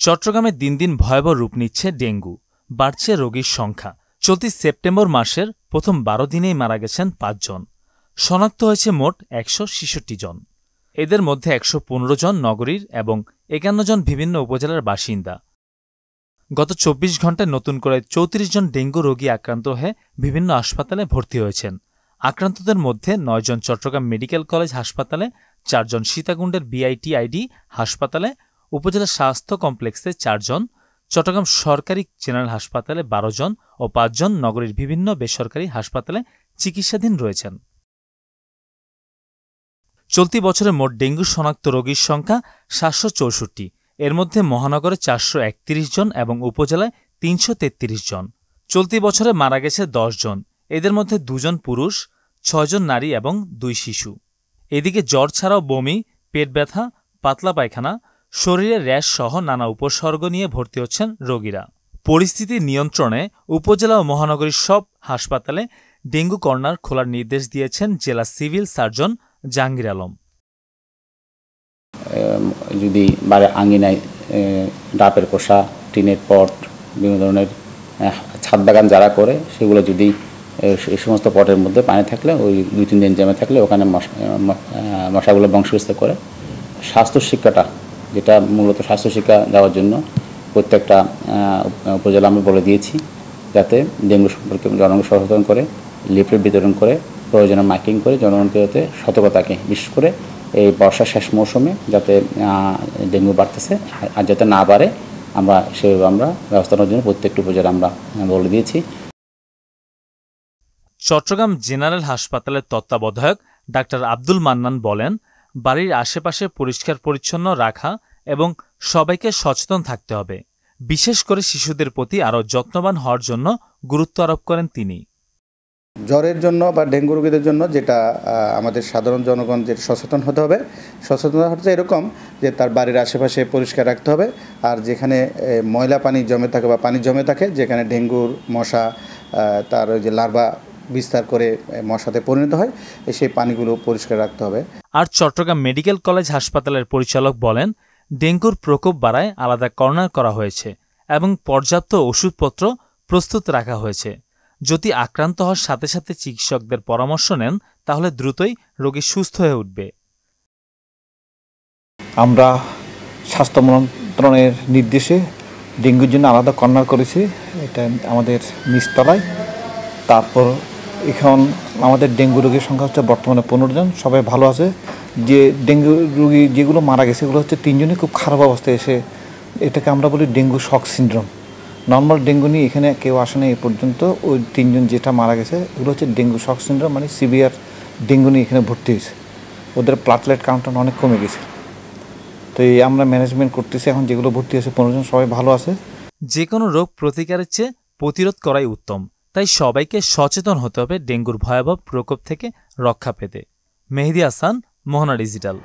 চট্টগ্রামে দিন দিন ভয়াবহ রূপ নিচ্ছে ডেঙ্গু, বাড়ছে রোগীর সংখ্যা। চলতি সেপ্টেম্বর মাসের প্রথম ১২ দিনেই মারা গেছেন ৫ জন। শনাক্ত হয়েছে মোট ১৬৬ জন। এদের মধ্যে ১১৫ জন নগরীর এবং ৫১ জন বিভিন্ন উপজেলার বাসিন্দা। গত ২৪ ঘণ্টায় নতুন করে ৩৪ জন ডেঙ্গু রোগী আক্রান্ত হয়ে বিভিন্ন হাসপাতালে ভর্তি হয়েছেন। আক্রান্তদের মধ্যে ৯ জন চট্টগ্রাম মেডিকেল কলেজ হাসপাতালে, ৪ জন সীতাকুণ্ডের বিআইটিআইডি হাসপাতালে, উপজেলা স্বাস্থ্য কমপ্লেক্সে ৪ জন, চট্টগ্রাম সরকারি জেনারেল হাসপাতালে ১২ জন ও ৫ জন নগরীর বিভিন্ন বেসরকারি হাসপাতালে চিকিৎসাধীন রয়েছেন। চলতি বছরে মোট ডেঙ্গু শনাক্ত রোগীর সংখ্যা ৭৬৪। এর মধ্যে মহানগরে ৪৩১ জন এবং উপজেলায় ৩৩৩ জন। চলতি বছরে মারা গেছে ১০ জন। এদের মধ্যে ২ জন পুরুষ, ৬ জন নারী এবং ২ শিশু। এদিকে জ্বর ছাড়াও বমি, পেট ব্যথা, পাতলা পায়খানা, শরীরে র্যাশ সহ নানা উপসর্গ নিয়ে ভর্তি হচ্ছেন রোগীরা। পরিস্থিতি নিয়ন্ত্রণে উপজেলা ও মহানগরীর সব হাসপাতালে ডেঙ্গু কর্নার খোলার নির্দেশ দিয়েছেন জেলা সিভিল সার্জন জাহাঙ্গীর আলম। যদি বাড়ির আঙিনায় ডাবের খোসা, টিনের পট, বিভিন্ন ধরনের ছাদ বাগান যারা করে সেগুলো যদি এই সমস্ত পটের মধ্যে পানি থাকলে ওই ২-৩ দিন জমে থাকলে ওখানে মশাগুলো বংশবিস্তার করে। স্বাস্থ্য শিক্ষাটা যেটা মূলত স্বাস্থ্য শিক্ষা দেওয়ার জন্য প্রত্যেকটা উপজেলা আমরা বলে দিয়েছি যাতে ডেঙ্গু সম্পর্কে জনগণ সচেতন করে, লিফলেট বিতরণ করে, প্রয়োজনে মাইকিং করে জনগণকে যাতে সতর্ক থাকে। বিশেষ করে এই বর্ষার শেষ মৌসুমে যাতে ডেঙ্গু বাড়তেছে আর যাতে না বাড়ে সেভাবে আমরা ব্যবস্থা নেওয়ার জন্য প্রত্যেকটি উপজেলা আমরা বলে দিয়েছি। চট্টগ্রাম জেনারেল হাসপাতালের তত্ত্বাবধায়ক ডাক্তার আব্দুল মান্নান বলেন, বাড়ির আশেপাশে পরিষ্কার পরিচ্ছন্ন রাখা এবং সবাইকে সচেতন থাকতে হবে। বিশেষ করে শিশুদের প্রতি আরও যত্নবান হওয়ার জন্য গুরুত্ব আরোপ করেন তিনি। জ্বরের জন্য বা ডেঙ্গু রোগীদের জন্য যেটা আমাদের সাধারণ জনগণ যে সচেতন হতে হবে, সচেতনতা হচ্ছে এরকম যে তার বাড়ির আশেপাশে পরিষ্কার রাখতে হবে। আর যেখানে ময়লা পানি জমে থাকে বা পানি জমে থাকে, যেখানে ডেঙ্গুর মশা তার ওই যে লার্ভা বিস্তার করে মশাতে পরিণত হয়, সেই পানিগুলো পরিষ্কার রাখতে হবে। আর চট্টগ্রাম মেডিকেল কলেজ হাসপাতালের পরিচালক বলেন, ডেঙ্গুর প্রকোপ বাড়ায় আলাদা কর্নার করা হয়েছে এবং পর্যাপ্ত ওষুধপত্র প্রস্তুত রাখা হয়েছে। যদি আক্রান্ত হওয়ার সাথে সাথে চিকিৎসকদের পরামর্শ নেন তাহলে দ্রুতই রোগী সুস্থ হয়ে উঠবে। আমরা স্বাস্থ্য মন্ত্রণালয়ের নির্দেশে ডেঙ্গুর জন্য আলাদা কর্নার করেছি, এটা আমাদের নিচতলায়। তারপর এখন আমাদের ডেঙ্গু রোগীর সংখ্যা হচ্ছে বর্তমানে ১৫ জন, সবাই ভালো আছে। যে ডেঙ্গু রোগী যেগুলো মারা গেছে এগুলো হচ্ছে ৩ জনই খুব খারাপ অবস্থায় এসে, এটাকে আমরা বলি dengue shock syndrome. Normal dengue নিয়ে এখানে কেউ আসে না এ পর্যন্ত। ওই ৩ জন যেটা মারা গেছে এগুলো হচ্ছে ডেঙ্গু শক সিনড্রোম, মানে সিভিয়ার ডেঙ্গু নিয়ে এখানে ভর্তি হয়েছে। ওদের প্লাটলেট কাউন্টটা অনেক কমে গেছে। তো এই আমরা ম্যানেজমেন্ট করতেছি। এখন যেগুলো ভর্তি হয়েছে ১৫ জন সবাই ভালো আছে। যে কোনো রোগ প্রতিকারের চেয়ে প্রতিরোধ করাই উত্তম, তাই সবাইকে সচেতন হতে হবে ডেঙ্গুর ভয়াবহ প্রকোপ থেকে রক্ষা পেতে। মেহেদী হাসান, মোহনা ডিজিটাল।